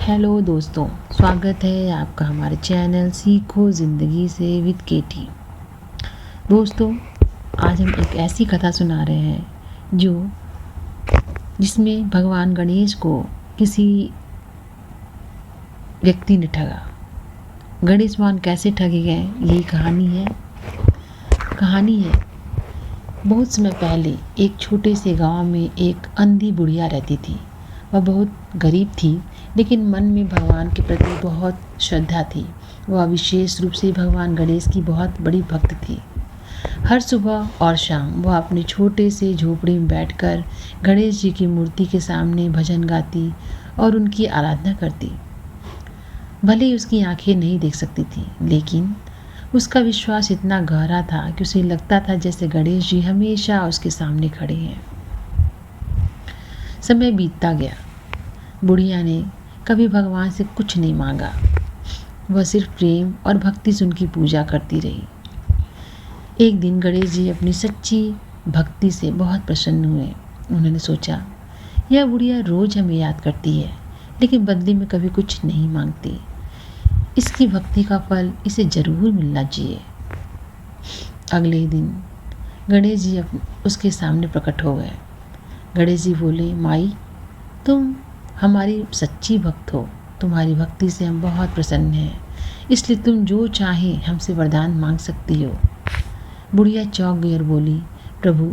Hello दोस्तों, स्वागत है आपका हमारे चैनल सीखो ज़िंदगी से विद केटी। दोस्तों, आज हम एक ऐसी कथा सुना रहे हैं जिसमें भगवान गणेश को किसी व्यक्ति ने ठगा। गणेश भगवान कैसे ठगे गए, यही कहानी है। बहुत समय पहले एक छोटे से गांव में एक अंधी बुढ़िया रहती थी। वह बहुत गरीब थी, लेकिन मन में भगवान के प्रति बहुत श्रद्धा थी। वह विशेष रूप से भगवान गणेश की बहुत बड़ी भक्त थी। हर सुबह और शाम वह अपने छोटे से झोपड़ी में बैठकर गणेश जी की मूर्ति के सामने भजन गाती और उनकी आराधना करती। भले ही उसकी आंखें नहीं देख सकती थी, लेकिन उसका विश्वास इतना गहरा था कि उसे लगता था जैसे गणेश जी हमेशा उसके सामने खड़े हैं। समय बीतता गया। बुढ़िया ने कभी भगवान से कुछ नहीं मांगा। वह सिर्फ प्रेम और भक्ति से उनकी पूजा करती रही। एक दिन गणेश जी अपनी सच्ची भक्ति से बहुत प्रसन्न हुए। उन्होंने सोचा, यह बुढ़िया रोज हमें याद करती है, लेकिन बदले में कभी कुछ नहीं मांगती। इसकी भक्ति का फल इसे जरूर मिलना चाहिए। अगले दिन गणेश जी उसके सामने प्रकट हो गए। गणेश जी बोले, माई, तुम हमारी सच्ची भक्त हो। तुम्हारी भक्ति से हम बहुत प्रसन्न हैं, इसलिए तुम जो चाहे हमसे वरदान मांग सकती हो। बुढ़िया चौंक गई और बोली, प्रभु,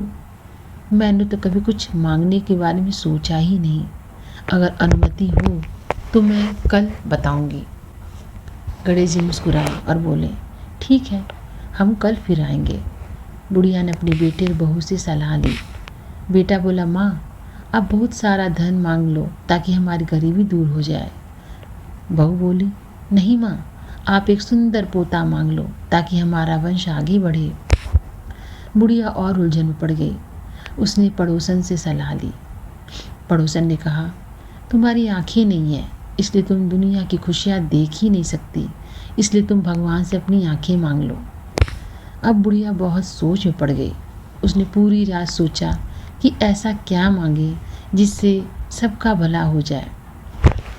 मैंने तो कभी कुछ मांगने के बारे में सोचा ही नहीं। अगर अनुमति हो तो मैं कल बताऊंगी। गणेश जी मुस्कुराए और बोले, ठीक है, हम कल फिर आएंगे। बुढ़िया ने अपने बेटे और बहू से सलाह ली। बेटा बोला, माँ, अब बहुत सारा धन मांग लो ताकि हमारी गरीबी दूर हो जाए। बहू बोली, नहीं माँ, आप एक सुंदर पोता मांग लो ताकि हमारा वंश आगे बढ़े। बुढ़िया और उलझन में पड़ गई। उसने पड़ोसन से सलाह ली। पड़ोसन ने कहा, तुम्हारी आंखें नहीं हैं, इसलिए तुम दुनिया की खुशियाँ देख ही नहीं सकती, इसलिए तुम भगवान से अपनी आंखें मांग लो। अब बुढ़िया बहुत सोच में पड़ गई। उसने पूरी रात सोचा कि ऐसा क्या मांगे जिससे सबका भला हो जाए।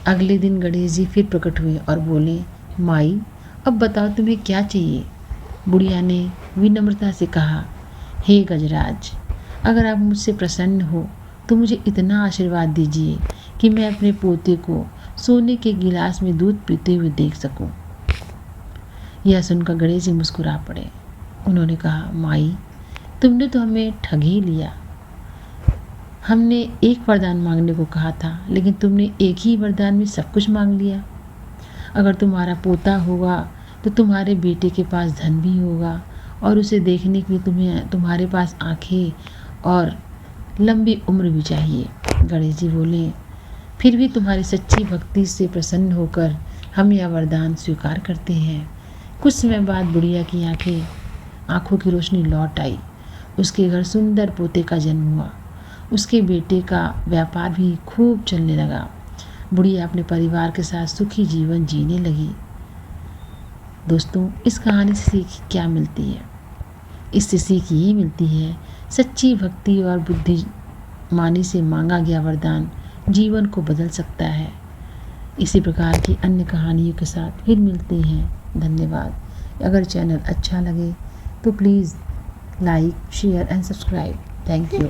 अगले दिन गणेश जी फिर प्रकट हुए और बोले, माई, अब बताओ तुम्हें क्या चाहिए। बुढ़िया ने विनम्रता से कहा, हे गजराज, अगर आप मुझसे प्रसन्न हो तो मुझे इतना आशीर्वाद दीजिए कि मैं अपने पोते को सोने के गिलास में दूध पीते हुए देख सकूं। यह सुनकर गणेश जी मुस्कुरा पड़े। उन्होंने कहा, माई, तुमने तो हमें ठग ही लिया। हमने एक वरदान मांगने को कहा था, लेकिन तुमने एक ही वरदान में सब कुछ मांग लिया। अगर तुम्हारा पोता होगा तो तुम्हारे बेटे के पास धन भी होगा और उसे देखने के लिए तुम्हारे पास आंखें और लंबी उम्र भी चाहिए। गणेश जी बोले, फिर भी तुम्हारी सच्ची भक्ति से प्रसन्न होकर हम यह वरदान स्वीकार करते हैं। कुछ समय बाद बुढ़िया की आंखों की रोशनी लौट आई। उसके घर सुंदर पोते का जन्म हुआ। उसके बेटे का व्यापार भी खूब चलने लगा। बुढ़िया अपने परिवार के साथ सुखी जीवन जीने लगी। दोस्तों, इस कहानी से सीख क्या मिलती है? इससे सीख ये मिलती है, सच्ची भक्ति और बुद्धिमानी से मांगा गया वरदान जीवन को बदल सकता है। इसी प्रकार की अन्य कहानियों के साथ फिर मिलते हैं। धन्यवाद। अगर चैनल अच्छा लगे तो please like, share and subscribe. Thank you.